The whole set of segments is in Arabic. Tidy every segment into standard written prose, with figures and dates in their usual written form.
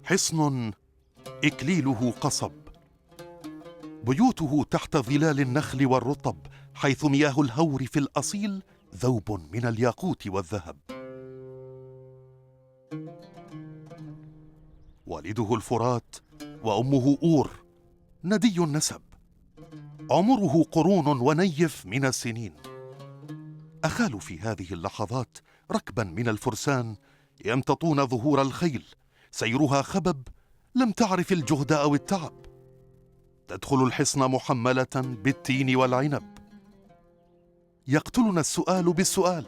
حصن إكليله قصب، بيوته تحت ظلال النخل والرطب، حيث مياه الهور في الأصيل ذوب من الياقوت والذهب. والده الفرات وأمه أور، ندي النسب، عمره قرون ونيف من السنين. أخالوا في هذه اللحظات ركبا من الفرسان يمتطون ظهور الخيل، سيرها خبب، لم تعرف الجهد أو التعب. تدخل الحصن محملة بالتين والعنب. يقتلنا السؤال بالسؤال.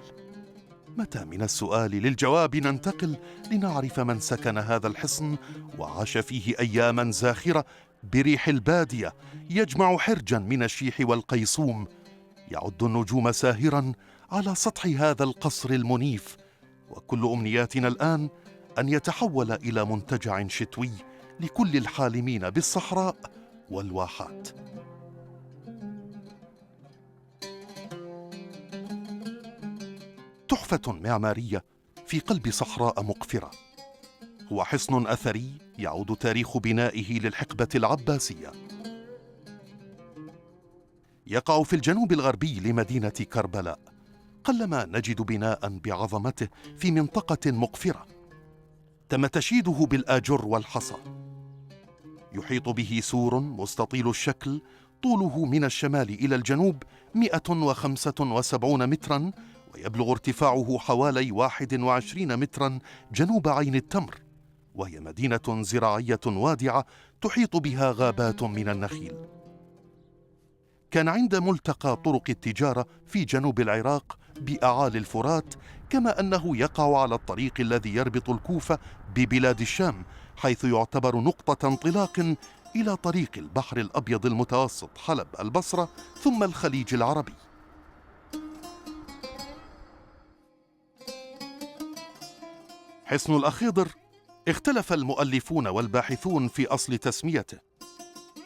متى من السؤال للجواب ننتقل لنعرف من سكن هذا الحصن وعاش فيه أياما زاخرة بريح البادية، يجمع حرجا من الشيح والقيصوم، يعد النجوم ساهرا على سطح هذا القصر المنيف. وكل أمنياتنا الآن أن يتحول إلى منتجع شتوي لكل الحالمين بالصحراء والواحات. تحفة معمارية في قلب صحراء مقفرة. هو حصن أثري يعود تاريخ بنائه للحقبة العباسية. يقع في الجنوب الغربي لمدينة كربلاء. قلما نجد بناء بعظمته في منطقة مقفرة. تم تشييده بالآجر والحصى. يحيط به سور مستطيل الشكل، طوله من الشمال إلى الجنوب 175 متراً، ويبلغ ارتفاعه حوالي 21 متراً جنوب عين التمر، وهي مدينة زراعية وادعة تحيط بها غابات من النخيل. كان عند ملتقى طرق التجارة في جنوب العراق بأعالي الفرات، كما أنه يقع على الطريق الذي يربط الكوفة ببلاد الشام، حيث يعتبر نقطة انطلاق إلى طريق البحر الأبيض المتوسط حلب البصرة ثم الخليج العربي. حصن الأخيضر اختلف المؤلفون والباحثون في أصل تسميته.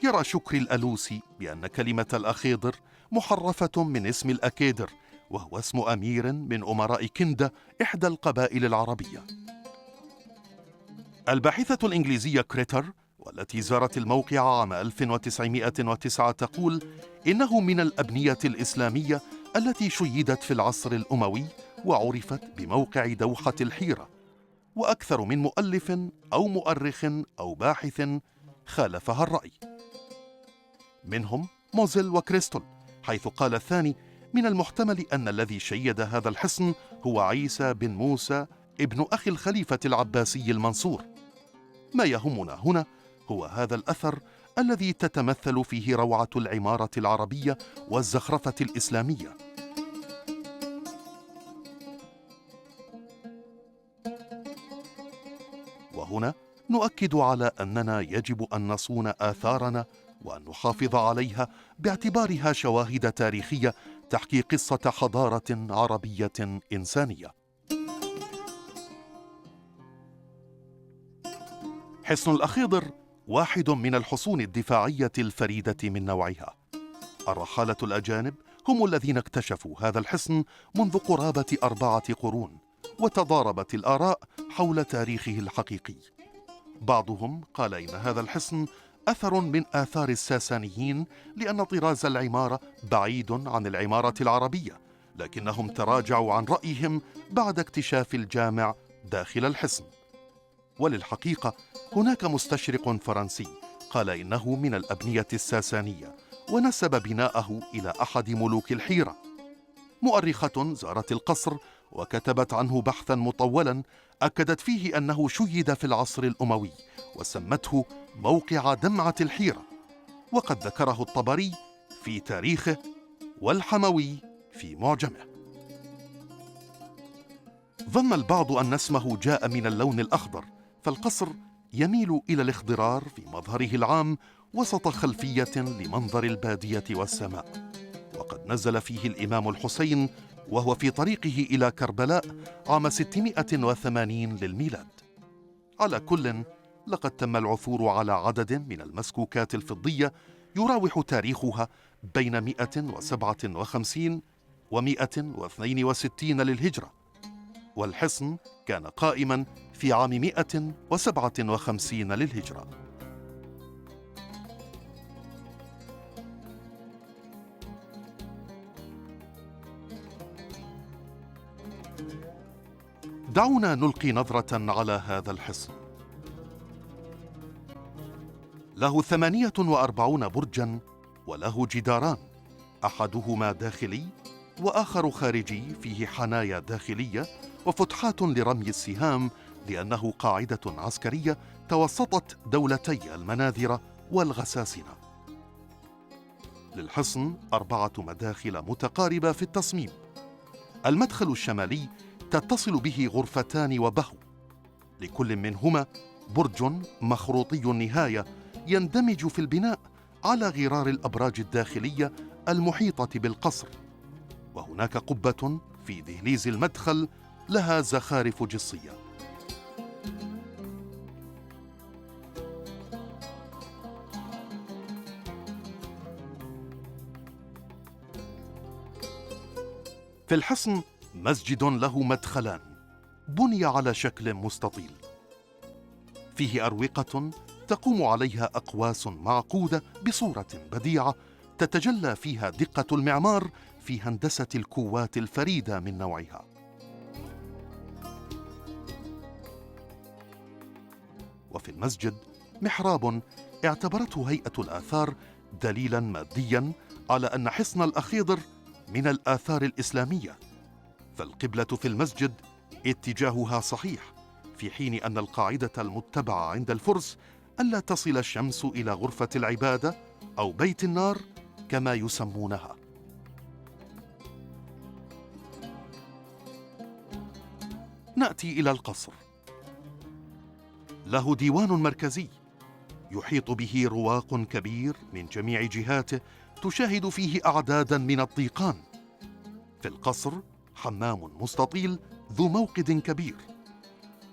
يرى شكري الألوسي بأن كلمة الأخيضر محرفة من اسم الأكيدر، وهو اسم أمير من أمراء كندة إحدى القبائل العربية. الباحثة الإنجليزية كريتر، والتي زارت الموقع عام 1909، تقول إنه من الأبنية الإسلامية التي شيدت في العصر الأموي وعرفت بموقع دوحة الحيرة. وأكثر من مؤلف أو مؤرخ أو باحث خالفها الرأي، منهم موزل وكريستول، حيث قال الثاني من المحتمل أن الذي شيد هذا الحصن هو عيسى بن موسى ابن أخي الخليفة العباسي المنصور. ما يهمنا هنا هو هذا الأثر الذي تتمثل فيه روعة العمارة العربية والزخرفة الإسلامية. وهنا نؤكد على أننا يجب أن نصون آثارنا وأن نحافظ عليها باعتبارها شواهد تاريخية تحكي قصة حضارة عربية إنسانية. حصن الأخيضر واحد من الحصون الدفاعية الفريدة من نوعها. الرحالة الأجانب هم الذين اكتشفوا هذا الحصن منذ قرابة 4 قرون، وتضاربت الآراء حول تاريخه الحقيقي. بعضهم قال إن هذا الحصن أثر من آثار الساسانيين لأن طراز العمارة بعيد عن العمارة العربية، لكنهم تراجعوا عن رأيهم بعد اكتشاف الجامع داخل الحصن. وللحقيقة هناك مستشرق فرنسي قال إنه من الأبنية الساسانية ونسب بناءه إلى أحد ملوك الحيرة. مؤرخة زارت القصر وكتبت عنه بحثا مطولا أكدت فيه أنه شيد في العصر الأموي وسمته موقع دمعة الحيرة، وقد ذكره الطبري في تاريخه والحموي في معجمه. ظن البعض أن اسمه جاء من اللون الأخضر، فالقصر يميل إلى الاخضرار في مظهره العام وسط خلفية لمنظر البادية والسماء. وقد نزل فيه الإمام الحسين وهو في طريقه إلى كربلاء عام 680 للميلاد. على كل، لقد تم العثور على عدد من المسكوكات الفضية يراوح تاريخها بين 157 و162 للهجرة، والحصن كان قائماً في عام 157 للهجرة. دعونا نلقي نظرة على هذا الحصن. له 48 برجاً وله جداران، أحدهما داخلي وآخر خارجي فيه حنايا داخلية وفتحات لرمي السهام، لأنه قاعدة عسكرية توسطت دولتي المناذرة والغساسنة. للحصن 4 مداخل متقاربة في التصميم. المدخل الشمالي تتصل به غرفتان وبهو، لكل منهما برج مخروطي النهاية يندمج في البناء على غرار الأبراج الداخلية المحيطة بالقصر، وهناك قبة في دهليز المدخل لها زخارف جصية. في الحصن مسجد له مدخلان، بني على شكل مستطيل، فيه أروقة تقوم عليها أقواس معقودة بصورة بديعة تتجلى فيها دقة المعمار في هندسة الكوات الفريدة من نوعها. وفي المسجد محراب اعتبرته هيئة الآثار دليلاً مادياً على أن حصن الأخيضر من الآثار الإسلامية، فالقبلة في المسجد اتجاهها صحيح، في حين أن القاعدة المتبعة عند الفرس ألا تصل الشمس إلى غرفة العبادة أو بيت النار كما يسمونها. نأتي إلى القصر. له ديوان مركزي يحيط به رواق كبير من جميع جهاته تشاهد فيه أعدادا من الطيقان. في القصر حمام مستطيل ذو موقد كبير.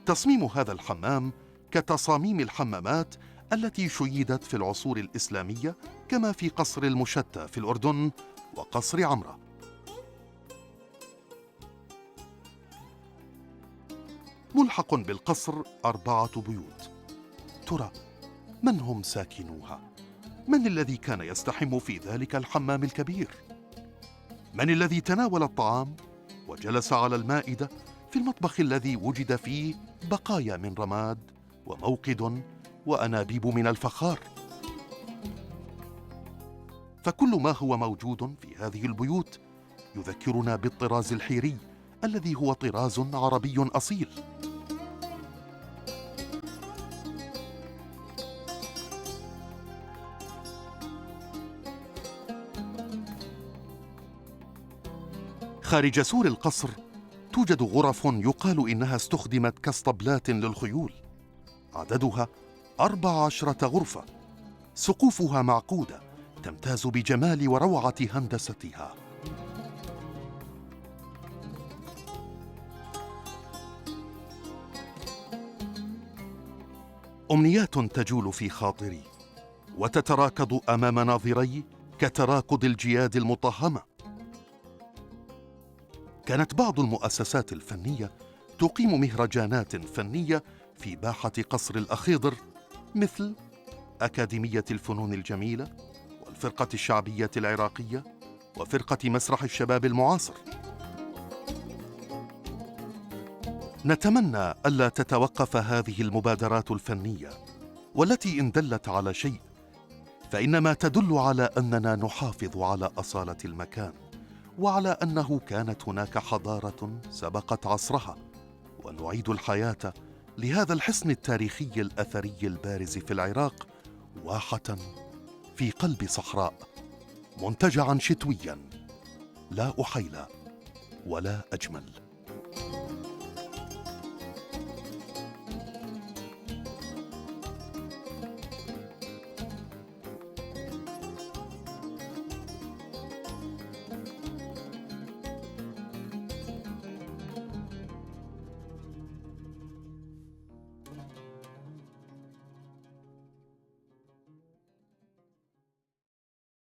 تصميم هذا الحمام كتصاميم الحمامات التي شيدت في العصور الإسلامية، كما في قصر المشتى في الأردن وقصر عمرة. ملحق بالقصر 4 بيوت. ترى من هم ساكنوها؟ من الذي كان يستحم في ذلك الحمام الكبير؟ من الذي تناول الطعام وجلس على المائدة في المطبخ الذي وجد فيه بقايا من رماد وموقد وأنابيب من الفخار؟ فكل ما هو موجود في هذه البيوت يذكرنا بالطراز الحيري الذي هو طراز عربي أصيل. خارج سور القصر توجد غرف يقال إنها استخدمت كاسطبلات للخيول، عددها 14 غرفة، سقوفها معقودة تمتاز بجمال وروعة هندستها. أمنيات تجول في خاطري وتتراكض أمام ناظري كتراكض الجياد المطهمة. كانت بعض المؤسسات الفنية تقيم مهرجانات فنية في باحة قصر الأخيضر، مثل أكاديمية الفنون الجميلة والفرقة الشعبية العراقية وفرقة مسرح الشباب المعاصر. نتمنى ألا تتوقف هذه المبادرات الفنية، والتي إن دلت على شيء فإنما تدل على أننا نحافظ على أصالة المكان، وعلى أنه كانت هناك حضارة سبقت عصرها، ونعيد الحياة لهذا الحصن التاريخي الأثري البارز في العراق، واحة في قلب صحراء، منتجعا شتويا لا أحيل ولا أجمل.